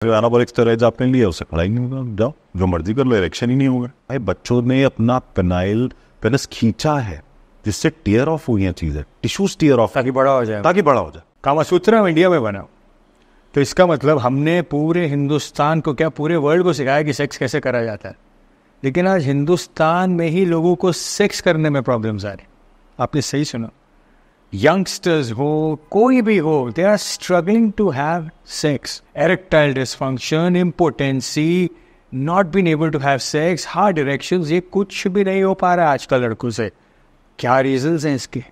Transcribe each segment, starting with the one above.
Anabolic steroids आपने लिया, उससे खड़ा ही नहीं होगा, जाओ जो मर्जी कर लो, इरेक्शन ही नहीं होगा। भाई बच्चों ने अपना पेनिस खींचा है जिससे टीयर ऑफ हुई है चीजें, टिश्यूज टीयर ऑफ, ताकि बड़ा हो जाए। कामासूत्र इंडिया में बना, तो इसका मतलब हमने पूरे हिंदुस्तान को, क्या पूरे वर्ल्ड को सिखाया कि सेक्स कैसे करा जाता है। लेकिन आज हिंदुस्तान में ही लोगों को सेक्स करने में प्रॉब्लम्स आ रही। आपने सही सुना, यंगस्टर्स हो, कोई भी हो, they are struggling to have sex. Erectile dysfunction, impotency, not been able to have sex, hard erections, ये कुछ भी नहीं हो पा रहा है आजकल लड़कों से। क्या रीजंस हैं इसके,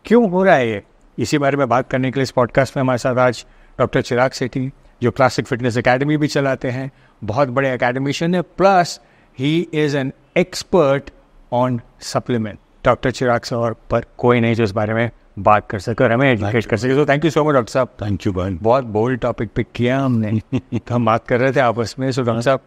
क्यों हो रहा है ये? इसी बारे में बात करने के लिए इस पॉडकास्ट में हमारे साथ आज डॉक्टर चिराग सेठी, जो क्लासिक फिटनेस एकेडमी भी चलाते हैं, बहुत बड़े एकेडमिशियन है, plus he is an expert on supplement. Doctor Chirag sir पर कोई नहीं जो इस बारे में बात कर सके और हमें एजुकेट कर सके। तो thank you so much doctor साहब। थैंक यू भाई, बहुत बोल्ड टॉपिक पिक किया हमने। तो हम बात कर रहे थे आपस में। सो डॉक्टर साहब,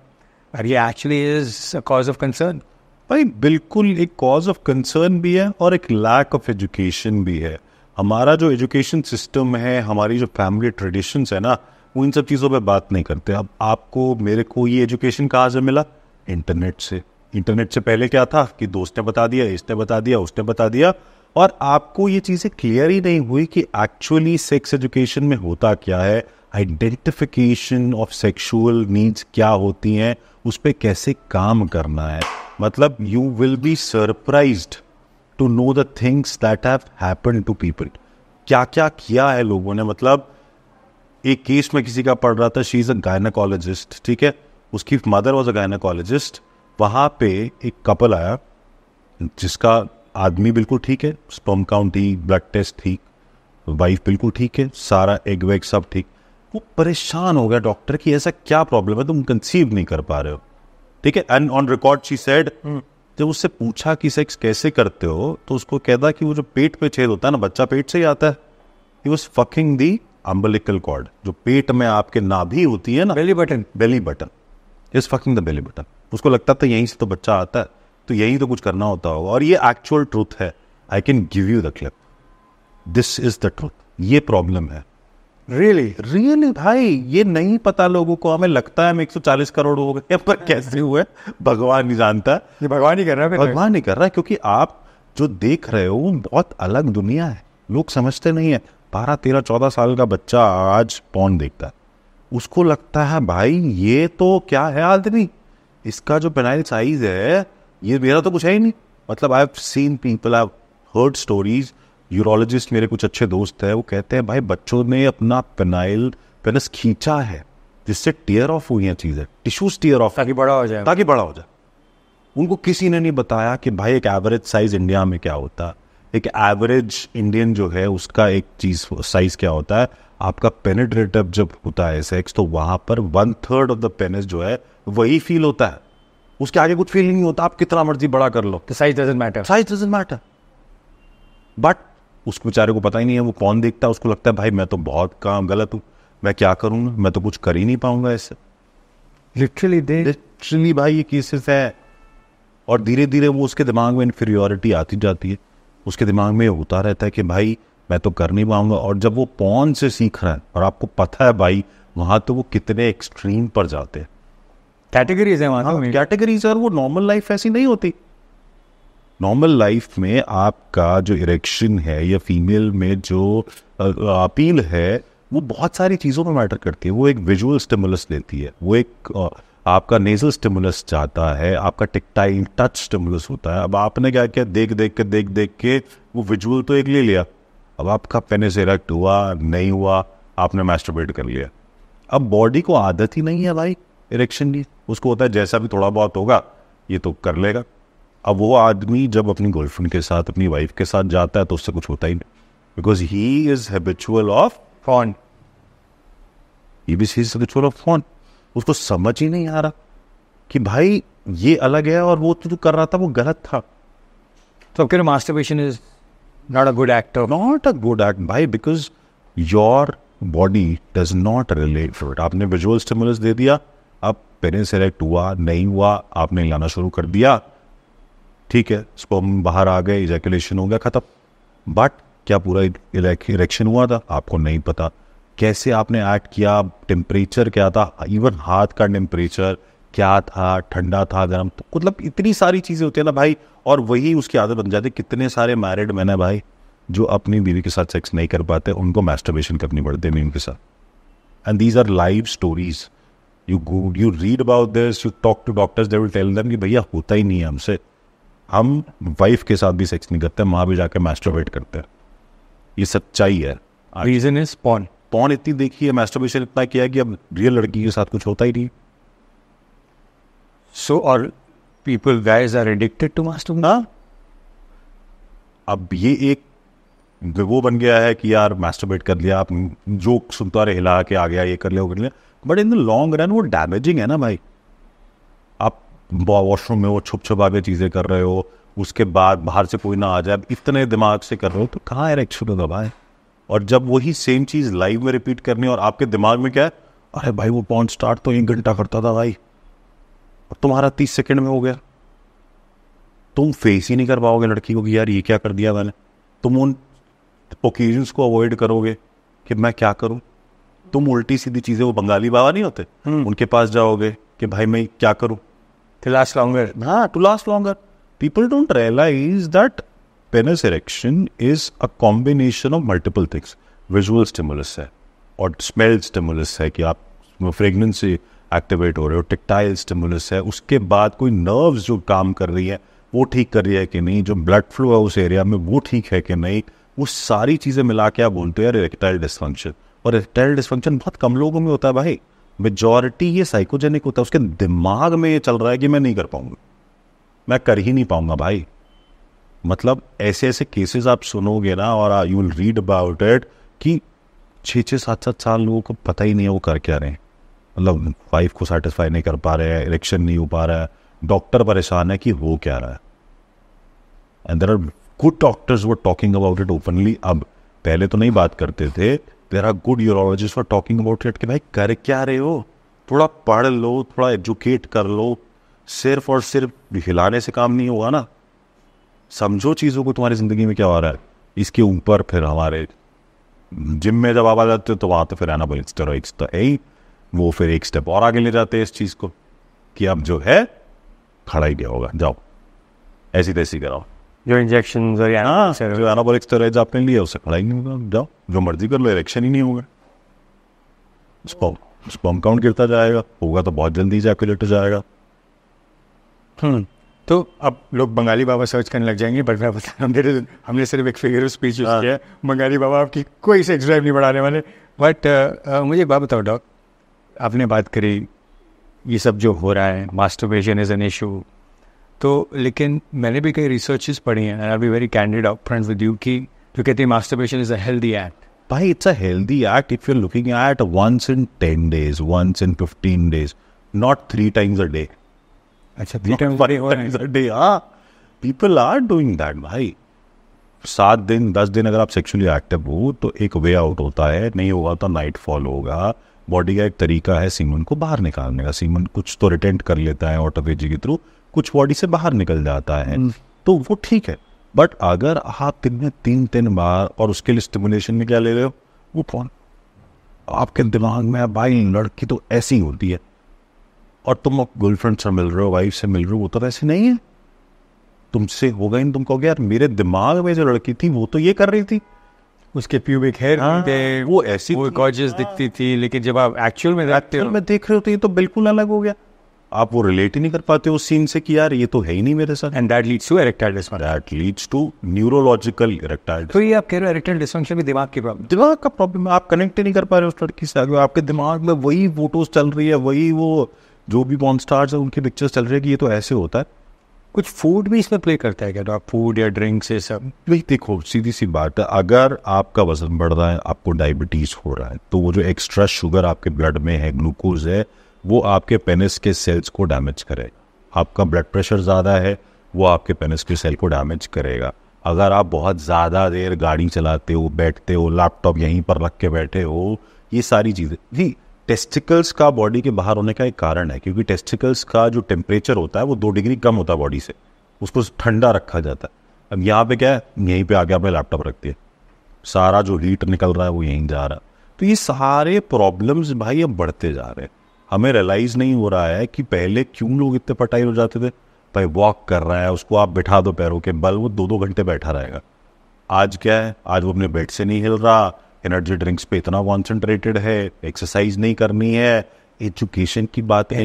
आर ये actually is a cause of concern? भाई बिल्कुल एक कॉज ऑफ कंसर्न भी है और एक लैक ऑफ एजुकेशन भी है। हमारा जो एजुकेशन सिस्टम है, हमारी जो फैमिली ट्रेडिशंस है ना, वो इन सब चीज़ों पे बात नहीं करते। अब आपको मेरे को ये एजुकेशन कहाँ से मिला? इंटरनेट से। इंटरनेट से पहले क्या था कि दोस्त ने बता दिया, इसने बता दिया, उसने बता दिया, और आपको ये चीज़ें क्लियर ही नहीं हुई कि एक्चुअली सेक्स एजुकेशन में होता क्या है, आइडेंटिफिकेशन ऑफ सेक्सुअल नीड्स क्या होती हैं, उस पर कैसे काम करना है। मतलब you will be surprised to know the things that have happened to people. क्या क्या किया है लोगों ने। मतलब एक केस में किसी का पढ़ रहा था, शी इज अ गायनेकोलॉजिस्ट, ठीक है, उसकी मदर वॉज अ गायनेकोलॉजिस्ट। वहाँ पे एक कपल आया जिसका आदमी बिल्कुल ठीक है, स्पर्म काउंट ठीक, ब्लड टेस्ट ठीक, वाइफ बिल्कुल ठीक है, सारा एग वेग सब ठीक। वो परेशान हो गया डॉक्टर की ऐसा क्या प्रॉब्लम है, तुम कंसीव नहीं कर पा रहे हो, ठीक है। And on record she said, जब उससे पूछा कि सेक्स कैसे करते हो, तो उसको कहता कि वो जो पेट पे छेद होता है ना, बच्चा पेट से ही आता है, he was fucking the umbilical cord, जो पेट में आपके नाभि होती है ना, belly button is fucking the belly button. उसको लगता था यहीं से तो बच्चा आता है, तो यही तो कुछ करना होता होगा। और ये एक्चुअल ट्रूथ है। I can give you the clip, this is the truth. ये प्रॉब्लम है। रियली भाई, ये नहीं पता लोगों को। हमें लगता है हम 140 करोड़ हो गए, पर कैसे हुए भगवान नहीं जानता। ये भगवान ही कर रहा है, भगवान नहीं कर रहा है, क्योंकि आप जो देख रहे हो वो बहुत अलग दुनिया है। लोग समझते नहीं है। 12, 13, 14 साल का बच्चा आज पॉर्न देखता है, उसको लगता है भाई ये तो क्या है आदमी, इसका जो पेनाइल साइज है ये मेरा तो कुछ है ही नहीं। मतलब I have seen people, I have heard stories. Urologist मेरे कुछ अच्छे दोस्त हैं, वो कहते हैं भाई बच्चों ने अपना पेनिस खींचा है जिससे टीयर ऑफ हुई है चीजें, टिश्यूज टीयर ऑफ, ताकि बड़ा हो जाए। उनको किसी ने नहीं बताया कि भाई एक एवरेज साइज इंडिया में क्या होता है, एक एवरेज इंडियन जो है उसका एक चीज साइज क्या होता है। आपका पेनिट्रेटिव जब होता है सेक्स, तो वहां पर 1/3 ऑफ द पेनिस जो है वही फील होता है, उसके आगे कुछ फील नहीं होता। आप कितना मर्जी बड़ा कर लो, साइज डजंट मैटर। बट उस बेचारे को पता ही नहीं है, वो कौन देखता है, उसको लगता है भाई मैं तो बहुत काम गलत हूँ, मैं क्या करूँगा, मैं तो कुछ कर ही नहीं पाऊंगा इससे। लिटरली भाई ये केसेस है। और धीरे धीरे वो उसके दिमाग में इन्फीरियोरिटी आती जाती है, उसके दिमाग में होता रहता है कि भाई मैं तो कर नहीं पाऊंगा। और जब वो पॉर्न से सीख रहा है, और आपको पता है भाई वहां तो वो कितने एक्सट्रीम पर जाते हैं, कैटेगरीज है वहां, कैटेगरीज। और वो नॉर्मल लाइफ ऐसी नहीं होती। नॉर्मल लाइफ में आपका जो इरेक्शन है या फीमेल में जो अपील है, वो बहुत सारी चीज़ों में मैटर करती है। वो एक विजुअल स्टिमुलस देती है, वो एक आपका नेजल स्टिमुलस जाता है, आपका टेक्टाइल टच स्टिमुलस होता है। अब आपने क्या किया, देख के वो विजुअल तो एक ले लिया, अब आपका पेनिस इरेक्ट हुआ नहीं हुआ, आपने मैस्टरबेट कर लिया। अब बॉडी को आदत ही नहीं है भाई इरेक्शन की, उसको होता है जैसा भी थोड़ा बहुत होगा ये तो कर लेगा। अब वो आदमी जब अपनी गर्लफ्रेंड के साथ, अपनी वाइफ के साथ जाता है तो उससे कुछ होता ही नहीं, because he is habitual of phone. उसको समझ ही नहीं आ रहा कि भाई ये अलग है और वो तो कर रहा था वो गलत था। तो अब masturbation is not a good act भाई, because your body does not relate to it. आपने विजुअल स्टिमुलस दे दिया, अब पेनिस इरेक्ट हुआ नहीं हुआ, आपने हिलाना शुरू कर दिया, ठीक है, स्पर्म बाहर आ गए, इजैकुलेशन हो गया, खत्म। बट क्या पूरा इरेक्शन हुआ था आपको नहीं पता। कैसे आपने एक्ट किया, टेम्परेचर क्या था, इवन हाथ का टेम्परेचर क्या था, ठंडा था, गर्म, तो मतलब इतनी सारी चीज़ें होती है ना भाई, और वही उसकी आदत बन जाती है। कितने सारे मैरिड मैन है भाई जो अपनी बीवी के साथ सेक्स नहीं कर पाते, उनको मैस्टरबेशन करनी पड़ती है बीवी के साथ, and these are live stories. You read about this, you talk to doctors, they will tell them कि भैया होता ही नहीं है हमसे, हम वाइफ के साथ भी सेक्स नहीं करते, माँ भी जाके मैस्टरबेट करते हैं, ये सच्चाई है। Reason is porn. पॉर्न इतनी देखी है, मैस्टरबेशन इतना किया है कि अब रियल लड़की के साथ कुछ होता ही नहीं। सो और people guys are addicted to masturbation. हाँ, अब ये एक वो बन गया है कि यार मैस्टरबेट कर लिया, आप जो सुनता रहे हिला के आ गया, ये कर लिया वो कर लिया, but in the long run वो डैमेजिंग है ना भाई। आप वॉशरूम में वो छुप छुपा के चीज़ें कर रहे हो, उसके बाद बाहर से कोई ना आ जाए, इतने दिमाग से कर रहे हो, तो कहाँ इरेक्शन होगा भाई। और जब वही सेम चीज़ लाइव में रिपीट करनी और आपके दिमाग में क्या है, अरे भाई वो पॉर्न स्टार्ट तो 1 घंटा करता था भाई, और तुम्हारा 30 सेकंड में हो गया, तुम फेस ही नहीं कर पाओगे लड़की को कि यार ये क्या कर दिया मैंने। तुम उन ओकेजन्स को अवॉइड करोगे कि मैं क्या करूं, तुम उल्टी सीधी चीज़ें, वो बंगाली बाबा नहीं होते, उनके पास जाओगे कि भाई मैं क्या करूं to last longer. हाँ, to last longer. People don't realize that penis erection is a combination of multiple things. Visual stimulus है और smell stimulus है कि आप fragrance से एक्टिवेट हो रहे हो, टेक्टाइल स्टिमुलस है, उसके बाद कोई नर्व्स जो काम कर रही है वो ठीक कर रही है कि नहीं, जो ब्लड फ्लो है उस एरिया में वो ठीक है कि नहीं, वो सारी चीज़ें मिला के आप बोलते हो यार इरेक्टाइल डिस्फंक्शन। और इरेक्टाइल डिस्फंक्शन बहुत कम लोगों में होता है भाई, मेजॉरिटी ये साइकोजेनिक होता है, उसके दिमाग में ये चल रहा है कि मैं नहीं कर पाऊंगा, मैं कर ही नहीं पाऊंगा भाई। मतलब ऐसे ऐसे केसेस आप सुनोगे ना, और you will read about it कि 6-6, 7-7 साल लोगों को पता ही नहीं है वो कर क्या रहे हैं, मतलब वाइफ को सेटिस्फाई नहीं कर पा रहे हैं, इरेक्शन नहीं हो पा रहा है, डॉक्टर परेशान है कि हो क्या रहा है। And there are good doctors were talking about it openly. अब पहले तो नहीं बात करते थे, there are good urologist for talking about it कि भाई कर क्या रहे हो, थोड़ा पढ़ लो, थोड़ा एजुकेट कर लो, सिर्फ और सिर्फ हिलाने से काम नहीं होगा ना, समझो चीज़ों को, तुम्हारी ज़िंदगी में क्या हो रहा है। इसके ऊपर फिर हमारे जिम में जब आप आ जाते हो तो वहाँ तो फिर एनाबॉलिक स्टेरॉइड्स तो है ही, वो फिर एक स्टेप और आगे ले जाते हैं इस चीज़ को कि अब जो है खड़ा ही गया होगा, जाओ ऐसी तैसी कराओ, जो इंजेक्शन और हाँ जो एनाबॉलिक स्टेरॉइड्स आपने लिया उससे खड़ा ही नहीं होगा, जाओ जो मर्जी कर लो, इरेक्शन ही नहीं होगा, स्पर्म काउंट गिरता जाएगा, होगा तो बहुत जल्दी इजैकुलेट हो जाएगा। तो अब लोग बंगाली बाबा सर्च करने लग जाएंगे, बट मैं बता हमने सिर्फ एक फिगर स्पीच यूज किया है, बंगाली बाबा आपकी कोई सेक्स ड्राइव नहीं बढ़ाने वाले। बट मुझे एक बात बताओ डॉक, आपने बात करी ये सब जो हो रहा है, मास्टरबेशन इज़ एन इशू, तो लेकिन मैंने भी कई रिसर्चेस पढ़ी हैं, I be very candid up front with you, कि जो कहते हैं masturbation is a healthy act. भाई it's a healthy act if you are looking at once in 10 days, once in 15 days, not 3 times a day. अच्छा 3 times a day, हाँ, people are doing that भाई। 7 दिन 10 दिन अगर आप sexually active हो तो एक वे आउट होता है, नहीं होगा तो नाइट फॉल होगा। बॉडी का एक तरीका है सीमन को बाहर निकालने का, सीमन कुछ तो रिटेंट कर लेता है ऑटोफेजी के थ्रू, कुछ बॉडी से बाहर निकल जाता है, तो वो ठीक है। बट अगर आप दिन में 3 बार और उसके लिए स्टिमुलेशन में क्या ले रहे हो, वो कौन आपके दिमाग में भाई, लड़की तो ऐसी होती है और तुम गर्लफ्रेंड से मिल रहे हो, वाइफ से मिल रहे हो, वो तो वैसे नहीं है, तुमसे होगा ही, तुम कहोगे यार मेरे दिमाग में जो लड़की थी वो तो ये कर रही थी, उसके प्यूबिक हेयर थे, वो ऐसी वो गॉर्जियस दिखती थी, लेकिन जब आप एक्चुअल में देखते हो, में देख रहे हो तो ये तो बिल्कुल अलग हो गया, आप वो रिलेट ही नहीं कर पाते उस सीन से कि यार ये तो है ही नहीं मेरे साथ। And that leads to erectile dysfunction, that leads to neurological erectile. तो ये आप कह रहे हो इरेक्टाइल डिसफंक्शन भी दिमाग की प्रॉब्लम, दिमाग का प्रॉब्लम है, आप कनेक्ट ही नहीं कर पा रहे हो उस लड़की से, आपके दिमाग में वही फोटोज चल रही है, वही वो जो भी पॉर्न स्टार्स है उनकी पिक्चर्स चल रही है कि ये तो ऐसे होता है। कुछ फूड भी इसमें प्ले करता है क्या, तो आप फूड या ड्रिंक्स ये सब? भाई देखो सीधी सी बात है, अगर आपका वजन बढ़ रहा है, आपको डायबिटीज हो रहा है, तो वो जो एक्स्ट्रा शुगर आपके ब्लड में है, ग्लूकोज है, वो आपके पेनिस के सेल्स को डैमेज करेगा। आपका ब्लड प्रेशर ज़्यादा है, वो आपके पेनिस के सेल को डैमेज करेगा। अगर आप बहुत ज़्यादा देर गाड़ी चलाते हो, बैठते हो, लैपटॉप यहीं पर रख के बैठे हो, ये सारी चीज़ें भी टेस्टिकल्स का बॉडी के बाहर होने का एक कारण है, क्योंकि टेस्टिकल्स का जो टेम्परेचर होता है वो 2 डिग्री कम होता है बॉडी से, उसको ठंडा रखा जाता है। अब यहाँ पे क्या है, यहीं पे आके आपने लैपटॉप रख दिया, सारा जो हीट निकल रहा है वो यहीं जा रहा है, तो ये सारे प्रॉब्लम्स भाई अब बढ़ते जा रहे हैं। हमें रियलाइज नहीं हो रहा है कि पहले क्यों लोग इतने पटाई हो जाते थे। भाई वॉक कर रहा है, उसको आप बिठा दो पैरों के बल, वो 2-2 घंटे बैठा रहेगा। आज क्या है, आज वो अपने बेड से नहीं हिल रहा, एनर्जी ड्रिंक्स पे इतना कॉन्सेंट्रेटेड है, एक्सरसाइज नहीं करनी है, एजुकेशन की बात है।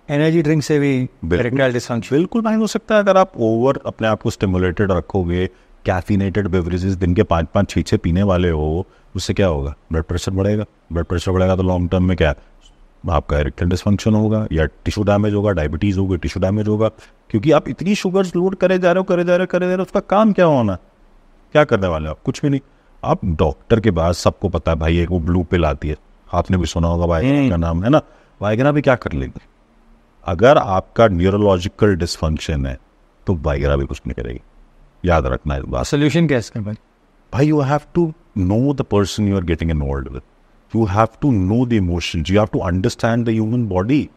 एनर्जी ड्रिंक से भी इरेक्टाइल डिसफंक्शन बिल्कुल नहीं हो सकता। अगर आप ओवर अपने आप को स्टिमुलेटेड रखोगे, कैफिनेटेड बेवरेजेस दिन के 5-5 6-6 पीने वाले हो, उससे क्या होगा? ब्लड प्रेशर बढ़ेगा। ब्लड प्रेशर बढ़ेगा तो लॉन्ग टर्म में क्या, आपका इरेक्टाइल डिसफंक्शन होगा, या टिश्यू डैमेज होगा, डायबिटीज होगी, टिश्यू डैमेज होगा। क्योंकि आप इतनी शुगर्स लोड करे जा रहे हो, उसका काम क्या होना? क्या करने वाले हो आप? कुछ भी नहीं। आप डॉक्टर के पास, सबको पता है भाई एक वो ब्लू पिल आती है, आपने भी सुना होगा, वाइग्रा का नाम है ना। वाइग्रा भी क्या कर लेंगे? अगर आपका न्यूरोलॉजिकल डिसफंक्शन है तो वाइग्रा भी कुछ नहीं करेगी। याद रखना है बात। सोल्यूशन क्या है इसका भाई? You have to know the person you are getting involved with, you have to know the emotions, you have to understand the human body.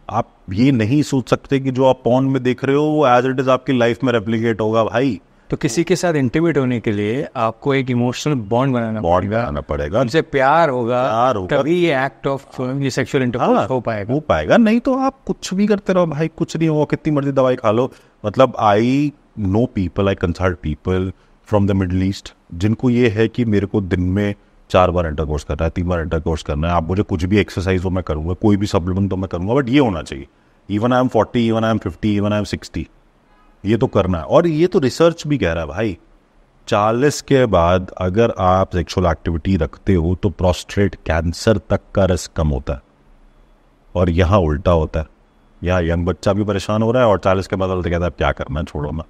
आप ये नहीं सोच सकते कि जो आप पॉन में देख रहे हो वो एज इट इज आपकी लाइफ में रेप्लिकेट होगा। भाई तो किसी के साथ इंटीमेट होने के लिए आपको एक इमोशनल बॉन्ड बनाना पड़ेगा, उनसे प्यार होगा, तभी ये एक्ट ऑफ ये सेक्सुअल इंटरकोर्स हो पाएगा। नहीं तो आप कुछ भी करते रहो भाई, कुछ नहीं होगा, कितनी मर्जी दवाई खा लो। मतलब I know people, I consult people from the middle east जिनको ये है कि मेरे को दिन में 4 बार इंटरकोर्स करना है, 3 बार इंटरकोर्स करना है। आप मुझे कुछ भी एक्सरसाइज हो मैं करूँगा, कोई भी सप्लीमेंट तो मैं करूँगा, बट ये होना चाहिए। Even I am 40, even I am 50, even I am 60, ये तो करना है। और ये तो रिसर्च भी कह रहा है भाई, 40 के बाद अगर आप सेक्सुअल एक्टिविटी रखते हो तो प्रोस्टेट कैंसर तक का रिस्क कम होता है। और यहाँ उल्टा होता है, यहाँ यंग बच्चा भी परेशान हो रहा है और 40 के बाद बोलते कहता है क्या करना है, छोड़ो ना।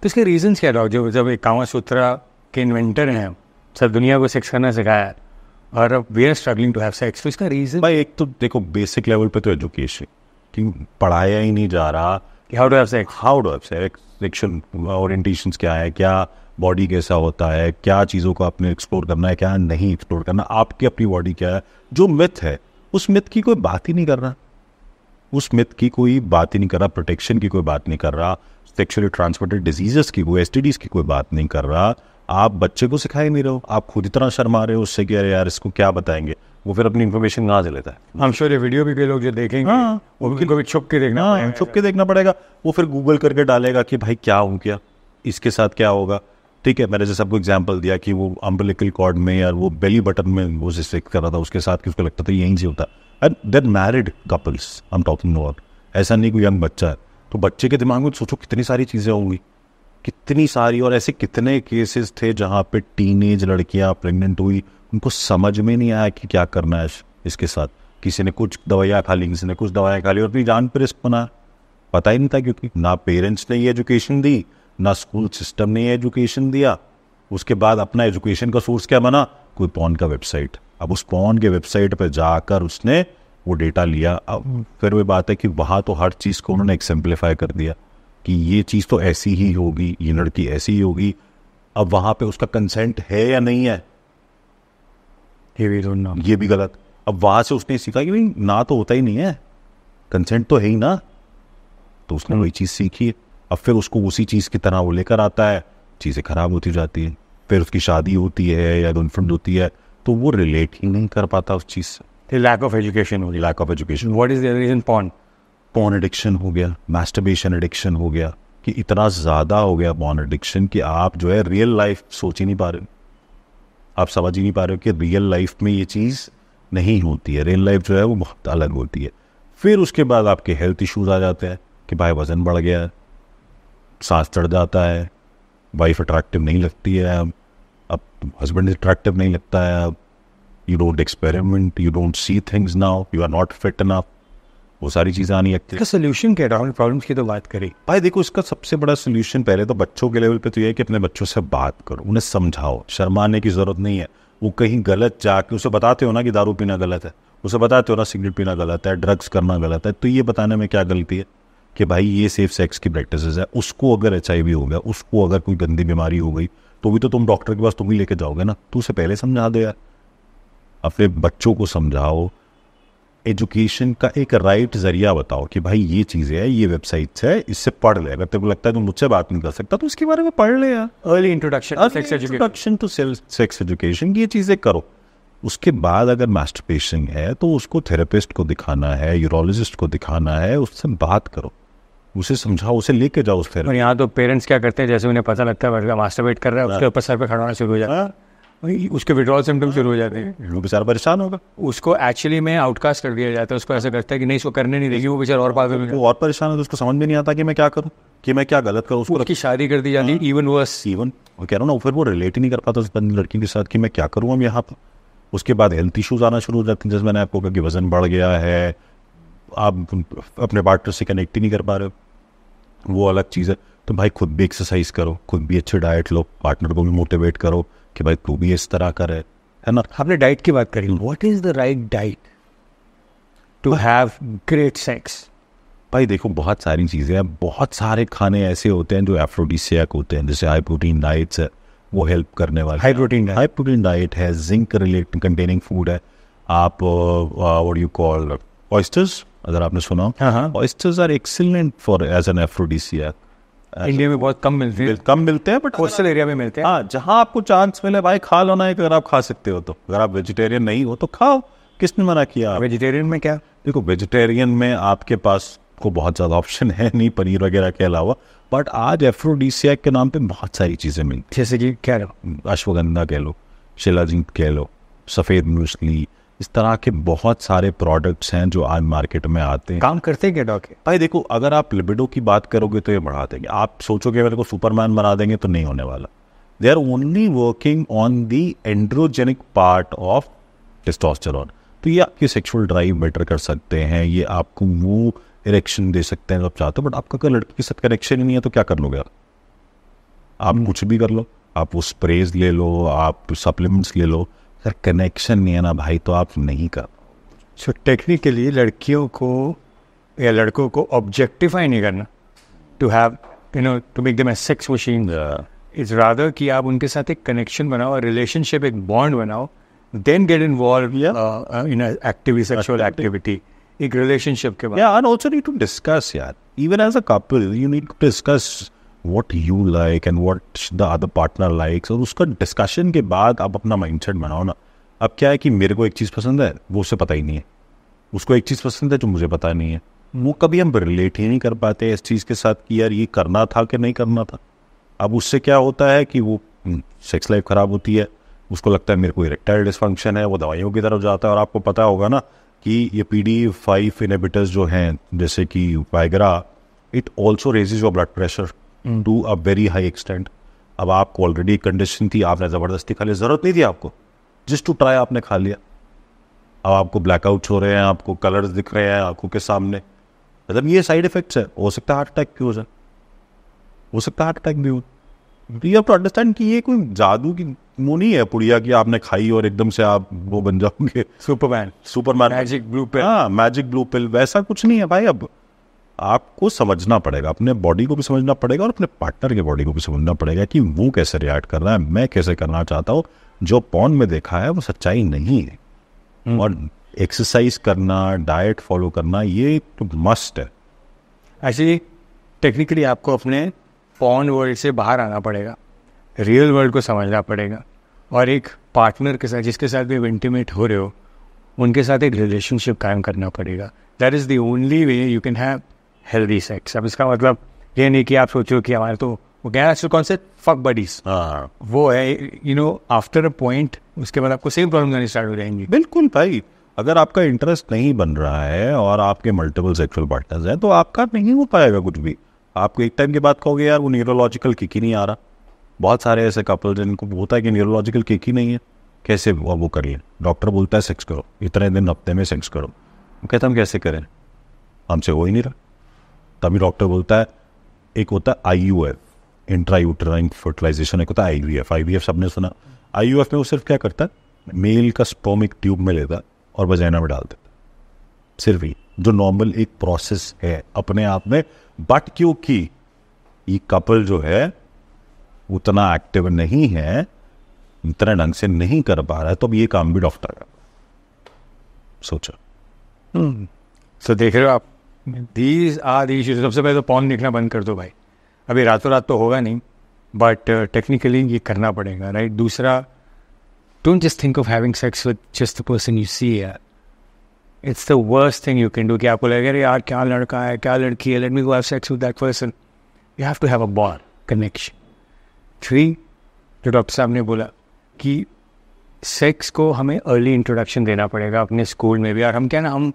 तो इसके रीजंस क्या डॉक्टर? जो जब एक कामा सूत्रा के इन्वेंटर हैं, सब दुनिया को सेक्स करना सिखाया और अब we are struggling to have sex, तो इसका रीजन भाई एक तो देखो बेसिक लेवल पे तो एजुकेशन, कि पढ़ाया ही नहीं जा रहा कि how to have sex, sexual orientations क्या है, क्या बॉडी कैसा होता है, क्या चीज़ों को आपने एक्सप्लोर करना है, क्या नहीं एक्सप्लोर करना, आपकी अपनी बॉडी क्या है। जो मिथ है उस मिथ की कोई बात ही नहीं कर रहा, उस मिथ की कोई बात ही नहीं कर रहा, प्रोटेक्शन की कोई बात नहीं कर रहा, सेक्सुअली ट्रांसमिटेड डिजीजेस की कोई, STDs की कोई बात नहीं कर रहा। आप बच्चे को सिखा ही नहीं रहे हो, आप खुद इतना शर्मा रहे हो उससे कि अरे यार इसको क्या बताएंगे, वो फिर अपनी इन्फॉर्मेशन कहाँ से लेता है। हम श्योर ये वीडियो भी कई लोग जो देखेंगे वो भी कभी छुप के देखना, छुप के देखना पड़ेगा। वो फिर गूगल करके डालेगा कि भाई क्या हो गया, इसके साथ क्या होगा। ठीक है, मैंने जैसे आपको एग्जांपल दिया कि वो अम्बिलिकल कॉर्ड में या वो बेली बटन में वो सेक्स कर रहा था, उसके साथ कि उसको लगता था यहीं से होता। And then married couples I am talking about, ऐसा नहीं कोई यंग बच्चा है। तो बच्चे के दिमाग में सोचो कितनी सारी चीज़ें होंगी, कितनी सारी। और ऐसे कितने केसेस थे जहाँ पे टीनेज लड़कियाँ प्रेग्नेंट हुई, उनको समझ में नहीं आया कि क्या करना है इसके साथ। किसी ने कुछ दवाइयाँ खा ली, किसी ने कुछ दवाइयाँ खा ली और अपनी जान पर रिस्क बना। पता ही नहीं था, क्योंकि ना पेरेंट्स ने ये एजुकेशन दी, ना स्कूल सिस्टम ने ये एजुकेशन दिया। उसके बाद अपना एजुकेशन का सोर्स क्या बना? कोई पॉन का वेबसाइट। अब उस पॉन के वेबसाइट पर जाकर उसने वो डेटा लिया। अब फिर वो बात है कि वहाँ तो हर चीज़ को उन्होंने एक्सेम्प्लीफाई कर दिया कि ये चीज़ तो ऐसी ही होगी, ये लड़की ऐसी ही होगी। अब वहाँ पे उसका कंसेंट है या नहीं है, ये भी गलत। अब वहाँ से उसने सीखा कि भाई ना तो होता ही नहीं है, कंसेंट तो है ही ना, तो उसने वही चीज़ सीखी। अब फिर उसको उसी चीज़ की तरह वो लेकर आता है, चीज़ें खराब होती जाती हैं। फिर उसकी शादी होती है या गर्लफ्रेंड होती है तो वो रिलेट ही नहीं कर पाता उस चीज़ से। लैक ऑफ एजुकेशन हो गया। Lack of education. What is the reason? Porn addiction हो गया, मैस्टरबेशन एडिक्शन हो गया, कि इतना ज़्यादा हो गया पॉर्न एडिक्शन कि आप जो है रियल लाइफ सोच ही नहीं पा रहे हो, आप समझ ही नहीं पा रहे हो कि रियल लाइफ में ये चीज़ नहीं होती है। रियल लाइफ जो है वो बहुत अलग होती है। फिर उसके बाद आपके हेल्थ इश्यूज आ जाते हैं कि भाई वज़न बढ़ गया है, सांस चढ़ जाता है, वाइफ अट्रैक्टिव नहीं लगती है, अब हस्बैंड अट्रैक्टिव नहीं लगता है, अब you don't experiment, you don't see things now, you are not fit enough, वो सारी चीज़ें आनी लगती है। इसका सोल्यूशन क्या है? प्रॉब्लम्स की तो बात करी भाई, देखो इसका सबसे बड़ा सोल्यूशन पहले तो बच्चों के लेवल पे तो ये है कि अपने बच्चों से बात करो, उन्हें समझाओ, शर्माने की ज़रूरत नहीं है। वो कहीं गलत जाके उसे बताते हो ना कि दारू पीना गलत है, उसे बताते हो ना सिगरेट पीना गलत है, ड्रग्स करना गलत है, तो ये बताने में क्या गलती है कि भाई ये सेफ सेक्स की प्रैक्टिसेस है। उसको अगर HIV हो गया, उसको अगर कोई गंदी बीमारी हो गई तो भी तो तुम डॉक्टर के पास तुम ही लेके जाओगे ना, तो उसे पहले समझा दो यार। अपने बच्चों को समझाओ, एजुकेशन का एक राइट जरिया बताओ कि भाई ये चीज़ें है, ये वेबसाइट्स है, इससे पढ़ ले। अगर तेरे को लगता है तो मुझसे बात नहीं कर सकता तो इसके बारे में पढ़ ले यार। Early introduction to sex education, ये चीज़ें करो। उसके बाद अगर मास्टरबेशन है तो उसको थेरेपिस्ट को दिखाना है, यूरोलॉजिस्ट को दिखाना है, उससे बात करो, उसे समझाओ, उसे लेके जाओ उस और यहाँ तो पेरेंट्स क्या करते हैं, जैसे उन्हें पता लगता है मास्टरबेट कर रहा है, उसके ऊपर सर पे खड़ा होना शुरू हो जाता है, उसके विड्रॉल सिम्टम शुरू हो जाते हैं, वो बेचारा परेशान होगा। उसको एक्चुअली में आउटकास्ट कर दिया जाता है, उसको ऐसा करता है कि नहीं इसको करने नहीं देगी, वो बेचारा और पागल वो और परेशान है, तो उसको समझ में नहीं आता कि मैं क्या करूँ, कि मैं क्या गलत करूँ। उसकी शादी कर दी जाती है, इवन वो कह रहा हूँ ना, फिर वो रिलेट ही नहीं कर पाता उस लड़की के साथ कि मैं क्या करूँ हम यहाँ पर। उसके बाद हेल्थ इश्यूज आना शुरू हो जाते हैं, जैसे मैंने आपको कहा कि वजन बढ़ गया है, आप अपने पार्टनर से कनेक्ट ही नहीं कर पा रहे हो, वो अलग चीज़ है। तो भाई खुद भी एक्सरसाइज करो, खुद भी अच्छी डाइट लो, पार्टनर को भी मोटिवेट करो कि भाई तू भी इस तरह करे, है ना। आपने डाइट की बात करी, what is the right diet to have great sex? भाई देखो, बहुत सारी चीज़ें हैं, बहुत सारे खाने ऐसे होते हैं जो एफ्रोडिसियाक होते हैं, जैसे हाई प्रोटीन डाइट्स है, वो हेल्प करने वाले। हाई प्रोटीन डाइट है, जिंक रिलेटेड कंटेनिंग फूड है। आप व्हाट यू कॉल ऑयस्टर्स, अगर आपने सुना, oysters are excellent for as an aphrodisiac. India में बहुत कम मिलते हैं, बट कोस्टल एरिया में मिलते हैं। हाँ, जहाँ आपको चांस मिले भाई खा लो ना, अगर आप खा सकते हो तो। अगर आप वेजिटेरियन नहीं हो तो खाओ, किसने मना किया। वेजिटेरियन में क्या, देखो वेजिटेरियन में आपके पास को बहुत ज़्यादा ऑप्शन है नहीं पनीर वगैरह के अलावा, बट आज एफ्रोडिसियाक के नाम पे बहुत सारी चीज़ें मिलती, जैसे कि क्या लो, अश्वगंधा कह लो, शिलाजीत कह लो, सफ़ेद मूसली, इस तरह के बहुत सारे प्रोडक्ट्स हैं जो आज मार्केट में आते हैं। काम करते हैं क्या डॉक्टर? भाई देखो, अगर आप लिबिडो की बात करोगे तो ये बढ़ा देंगे। आप सोचोगे मेरे को सुपरमैन बना देंगे, तो नहीं होने वाला। They are only working on the androgenic part of testosterone. तो ये आपकी सेक्सुअल ड्राइव बेटर कर सकते हैं, ये आपको वो इरेक्शन दे सकते हैं जो आप चाहते हो। बट आपका अगर लड़की के साथ कनेक्शन ही नहीं है तो क्या कर लोगे आप कुछ भी कर लो, आप वो स्प्रेज ले लो, आप सप्लीमेंट्स ले लो, सर कनेक्शन नहीं है ना भाई, तो आप नहीं कर। सो टेक्निकली लड़कियों को या लड़कों को ऑब्जेक्टिफाई नहीं करना, to have to make them a sex machine, it's rather कि आप उनके साथ एक कनेक्शन बनाओ, रिलेशनशिप, एक बॉन्ड बनाओ, then get involve in active sexual activity, एक रिलेशनशिप के बाद। Yeah, and also need to discuss, यार, even as a couple you need to discuss what you like and what the other partner likes, और उसका discussion के बाद आप अपना माइंडसेट बनाओ ना। अब क्या है कि मेरे को एक चीज़ पसंद है, वो उसे पता ही नहीं है, उसको एक चीज़ पसंद है जो मुझे पता नहीं है, वो कभी हम रिलेट ही नहीं कर पाते इस चीज़ के साथ कि यार ये करना था कि नहीं करना था। अब उससे क्या होता है कि वो सेक्स लाइफ ख़राब होती है, उसको लगता है मेरे को इरेक्टाइल डिसफंक्शन है, वो दवाइयों की तरफ जाता है। और आपको पता होगा ना कि ये PD5 इनहिबिटर्स जो हैं, जैसे कि Viagra, it also raises your blood pressure to a very high extent. अब आपको ऑलरेडी कंडीशन थी, आपने ज़बरदस्ती खा लिया, ज़रूरत नहीं थी आपको, जस्ट टू ट्राई आपने खा लिया। अब आपको ब्लैकआउट्स हो रहे हैं, आपको कलर्स दिख रहे हैं आंखों के सामने, मतलब ये साइड इफेक्ट्स है। हो सकता है हार्ट अटैक भी हो जाए, हो सकता है हार्ट अटैक भी हो। यू हैव टू अंडरस्टैंड कि ये कोई जादू की मुंह नहीं है पुड़िया कि आपने खाई और एकदम से आप वो बन जाओगे सुपरमैन, मैजिक ब्लू पिल। हाँ, मैजिक ब्लू पिल, वैसा कुछ नहीं है भाई। अब आपको समझना पड़ेगा, अपने बॉडी को भी समझना पड़ेगा और अपने पार्टनर के बॉडी को भी समझना पड़ेगा कि वो कैसे रिएक्ट कर रहा है, मैं कैसे करना चाहता हूँ। जो पॉर्न में देखा है वो सच्चाई नहीं है। और एक्सरसाइज करना, डाइट फॉलो करना, ये तो मस्ट है। एक्चुअली टेक्निकली आपको अपने पॉर्न वर्ल्ड से बाहर आना पड़ेगा, रियल वर्ल्ड को समझना पड़ेगा, और एक पार्टनर के साथ जिसके साथ भी इंटीमेट हो रहे हो उनके साथ एक रिलेशनशिप कायम करना पड़ेगा। That is the only way you can have healthy sex. अब इसका मतलब ये नहीं कि आप सोचो कि हमारे तो वो क्या है कॉन्सेप्ट फक बडीज, वो है आफ्टर अ पॉइंट उसके बाद आपको सेम प्रॉब्लम आनी स्टार्ट हो जाएंगी। बिल्कुल भाई, अगर आपका इंटरेस्ट नहीं बन रहा है और आपके मल्टीपल सेक्सुअल पार्टनर्स हैं तो आपका नहीं हो पाएगा कुछ भी। आपको एक टाइम के बाद कहोगे यार वो न्यूरोलॉजिकल किक ही नहीं आ रहा। बहुत सारे ऐसे कपल जिनको होता है कि न्यूरोलॉजिकल किक ही नहीं है, कैसे वो करिए। डॉक्टर बोलता है सेक्स करो, इतने दिन हफ्ते में सेक्स करो, वो कहता हम कैसे करें, हमसे हो ही नहीं रहा। तभी डॉक्टर बोलता है, एक होता है IUF, इंट्रायूटेराइन फर्टिलाइजेशन, एक होता है IVF सबने सुना। IUF में वो सिर्फ क्या करता है, मेल का स्पर्म एक ट्यूब में लेता है और वजाइना में डाल देता है, सिर्फ ही, जो नॉर्मल एक प्रोसेस है अपने आप में। बट क्योंकि ये कपल जो है उतना एक्टिव नहीं है, इतना ढंग से नहीं कर पा रहा है, तो अब ये काम भी डॉक्टर का। सोचो, सो देख रहे हो आप, दीज आर दी इश्यूज। सबसे पहले तो पॉर्न देखना बंद कर दो भाई, अभी रातों रात तो होगा नहीं, बट टेक्निकली ये करना पड़ेगा, राइट। दूसरा, don't just think of having sex with just the person you see यार, it's the worst thing you can do. कि आपको लगे यार क्या लड़का है क्या लड़की है, let me go have sex with that person. You have to have a bond, connection. 3, जो डॉक्टर साहब ने बोला कि सेक्स को हमें अर्ली इंट्रोडक्शन देना पड़ेगा अपने स्कूल में भी। और हम क्या ना, हम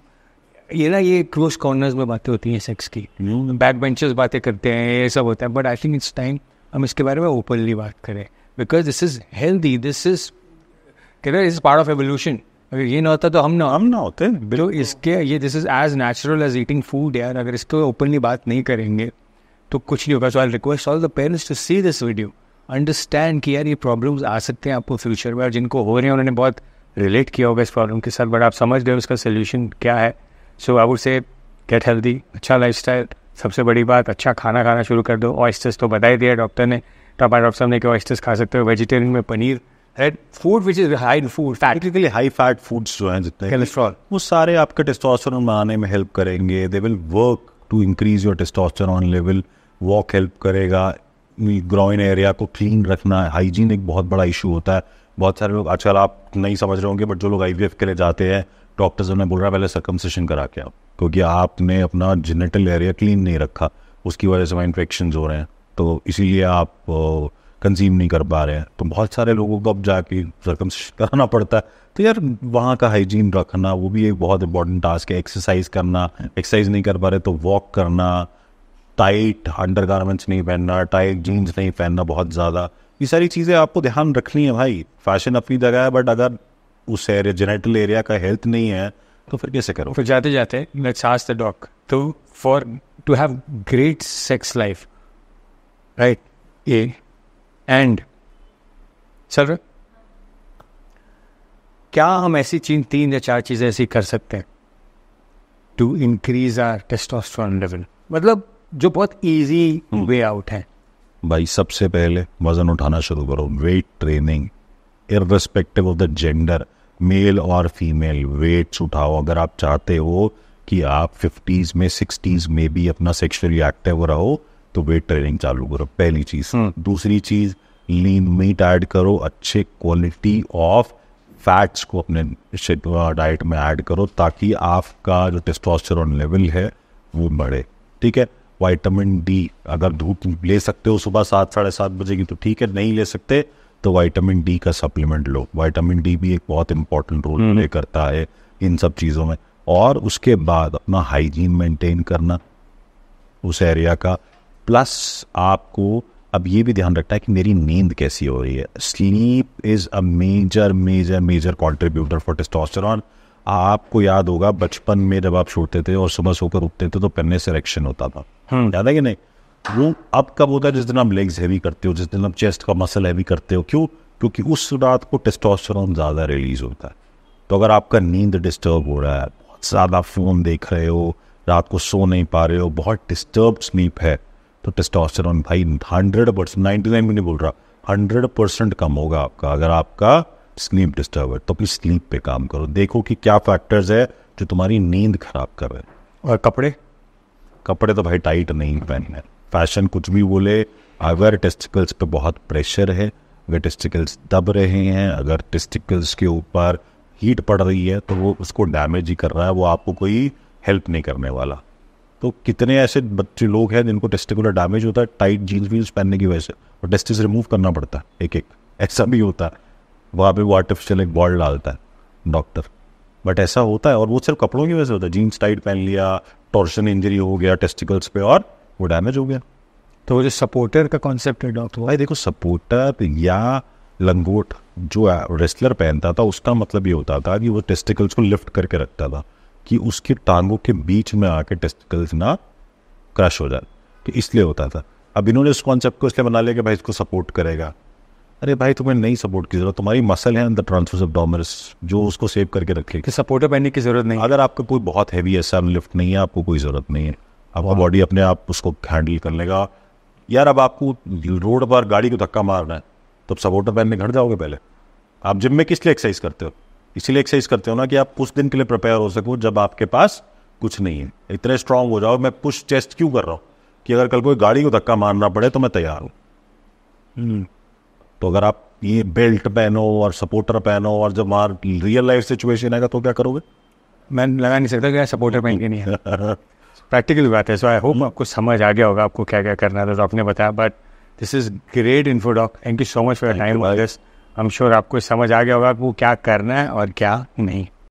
ये क्लोज कॉर्नर्स में बातें होती हैं सेक्स की, बैक बेंचर्स बातें करते हैं, ये सब होता है, but I think it's time हम इसके बारे में ओपनली बात करें, because this is healthy, this is part of evolution. अगर ये ना होता तो हम ना होते। तो इसके ये this is as natural as eating food यार। अगर इसको ओपनली बात नहीं करेंगे तो कुछ नहीं होगा। So I request all the parents to see this video, understand कि यार ये प्रॉब्लम्स आ सकते हैं आपको फ्यूचर में, और जिनको हो रहे हैं उन्होंने बहुत रिलेट किया होगा इस प्रॉब्लम के साथ, बट आप समझ गए उसका सोल्यूशन क्या है। So I would say get healthy, अच्छा लाइफस्टाइल, सबसे बड़ी बात अच्छा खाना खाना शुरू कर दो। ऑयस्टर्स तो बता ही दिया डॉक्टर ने, डॉक्टर साहब ने कि ऑयस्टर्स खा सकते हो। वेजिटेरियन में paneer, food which is high food fat, high fat foods जो हैं जितने कोलेस्ट्रॉल, वो सारे आपके टेस्टोस्टेरोन बनाने में हेल्प करेंगे। They will work to increase your testosterone level. Walk help करेगा, ग्रोइन एरिया को क्लीन रखना। हाइजीन एक बहुत बड़ा इशू होता है। बहुत सारे लोग आजकल, आप नहीं समझ रहे होंगे, बट जो लोग IVF के लिए जाते हैं, डॉक्टर्स उन्हें बोल रहा है पहले सर्कमसिशन करा के आओ, क्योंकि आपने अपना जेनिटल एरिया क्लीन नहीं रखा, उसकी वजह से वहाँ इन्फेक्शन हो रहे हैं, तो इसीलिए आप कंज्यूम नहीं कर पा रहे हैं। तो बहुत सारे लोगों को अब जाके सर्कमसिशन कराना पड़ता है। तो यार वहाँ का हाइजीन रखना वो भी एक बहुत इंपॉर्टेंट टास्क है। एक्सरसाइज करना, एक्सरसाइज नहीं कर पा रहे तो वॉक करना, टाइट अंडर गारमेंट्स नहीं पहनना, टाइट जीन्स नहीं पहनना बहुत ज़्यादा, ये सारी चीज़ें आपको ध्यान रखनी है भाई। फैशन अपनी जगह है, बट अगर उस एरिया जेनिटल एरिया का हेल्थ नहीं है तो फिर कैसे करो। फिर जाते जाते लेट्स आस्क द डॉक, तो for to have great sex life, right, uh and sir क्या हम ऐसी 3 या 4 चीज़ें ऐसी कर सकते हैं to increase our testosterone level, मतलब जो बहुत इजी वे आउट है? भाई सबसे पहले वजन उठाना शुरू करो, weight training, irrespective of the gender, male और फीमेल, वेट्स उठाओ। अगर आप चाहते हो कि आप 50s में 60s में भी अपना सेक्सुअली एक्टिव रहो तो वेट ट्रेनिंग चालू करो, पहली चीज़। दूसरी चीज़, लीन मीट ऐड करो, अच्छे क्वालिटी ऑफ फैट्स को अपने डाइट में ऐड करो, ताकि आपका जो टेस्टोस्टेरोन लेवल है वो बढ़े, ठीक है। विटामिन डी, अगर धूप ले सकते हो सुबह 7 साढ़े 7 बजे की तो ठीक है, नहीं ले सकते तो विटामिन डी का सप्लीमेंट लो। विटामिन डी भी एक बहुत इंपॉर्टेंट रोल प्ले करता है इन सब चीज़ों में। और उसके बाद अपना हाइजीन मेंटेन करना उस एरिया का, प्लस आपको अब ये भी ध्यान रखना है कि मेरी नींद कैसी हो रही है। Sleep is a major major major contributor for testosterone. आपको याद होगा बचपन में जब आप छोड़ते थे और सुबह सोकर उठते थे तो पहले से इरेक्शन होता था, याद है कि नहीं? वो अब कब होता है? जिस दिन आप लेग्स हैवी करते हो, जिस दिन आप चेस्ट का मसल हैवी करते हो। क्यों? क्योंकि उस रात को टेस्टोस्टेरोन ज़्यादा रिलीज होता है। तो अगर आपका नींद डिस्टर्ब हो रहा है, बहुत ज़्यादा फ़ोन देख रहे हो, रात को सो नहीं पा रहे हो, बहुत डिस्टर्ब स्लीप है, तो टेस्टोस्टेरोन भाई 100%, 99 भी नहीं बोल रहा, 100% कम होगा आपका। अगर आपका स्लीप डिस्टर्ब है तो अपनी स्लीप पे काम करो, देखो कि क्या फैक्टर्स है जो तुम्हारी नींद खराब कर रहे हैं। और कपड़े तो भाई टाइट नहीं पहनने। फैशन कुछ भी बोले, अगर टेस्टिकल्स पे बहुत प्रेशर है, अगर टेस्टिकल्स दब रहे हैं, अगर टेस्टिकल्स के ऊपर हीट पड़ रही है तो वो उसको डैमेज ही कर रहा है, वो आपको कोई हेल्प नहीं करने वाला। तो कितने ऐसे बच्चे लोग हैं जिनको टेस्टिकुलर डैमेज होता है टाइट जीन्स वीन्स पहनने की वजह से, और टेस्टिस रिमूव करना पड़ता है एक एक, ऐसा भी होता है। वहाँ पे वो आर्टिफिशियल एक बॉल डालता है डॉक्टर, बट ऐसा होता है। और वो सिर्फ कपड़ों की वजह से होता है। जीन्स टाइट पहन लिया, टॉर्शन इंजरी हो गया टेस्टिकल्स पे और वो डैमेज हो गया। तो वो जो सपोर्टर का कॉन्सेप्ट है डॉक्टर, भाई देखो, सपोर्टर या लंगोट जो रेसलर पहनता था उसका मतलब ये होता था कि वो टेस्टिकल्स को लिफ्ट करके रखता था कि उसकी टांगों के बीच में आके टेस्टिकल्स ना क्रश हो जाए, तो इसलिए होता था। अब इन्होंने इस कॉन्सेप्ट को इसलिए बना लिया कि भाई इसको सपोर्ट करेगा। अरे भाई तुम्हें नहीं सपोर्ट की जरूरत, तुम्हारी मसल है अंदर ट्रांसवर्स एब्डोमिनस जो उसको सेव करके रखेगी, सपोर्टर पहनने की जरूरत नहीं। अगर आपका कोई बहुत हैवी ऐसा लिफ्ट नहीं है, आपको कोई जरूरत नहीं है, आपका बॉडी अपने आप उसको हैंडल कर लेगा। यार अब आपको रोड पर गाड़ी को धक्का मारना है तो सपोर्टर पहनने घर जाओगे पहले? आप जिम में किस लिए एक्सरसाइज करते हो? इसीलिए एक्सरसाइज करते हो ना कि आप उस दिन के लिए प्रिपेयर हो सको जब आपके पास कुछ नहीं है। इतने स्ट्रांग हो जाओ। मैं पुश चेस्ट क्यों कर रहा हूँ कि अगर कल कोई गाड़ी को धक्का मारना पड़े तो मैं तैयार हूँ। तो अगर आप ये बेल्ट पहनो और सपोर्टर पहनो और जब वहाँ रियल लाइफ सिचुएशन आएगा तो क्या करोगे? मैं लगा नहीं सकता कि सपोर्टर पहन के नहीं है। प्रैक्टिकल बात है। सो आई होप आपको समझ आ गया होगा आपको क्या क्या करना था, डॉक्टर ने बताया। But this is great info doc, thank you so much for your time on this. I am sure आपको समझ आ गया होगा आपको क्या करना है और क्या नहीं।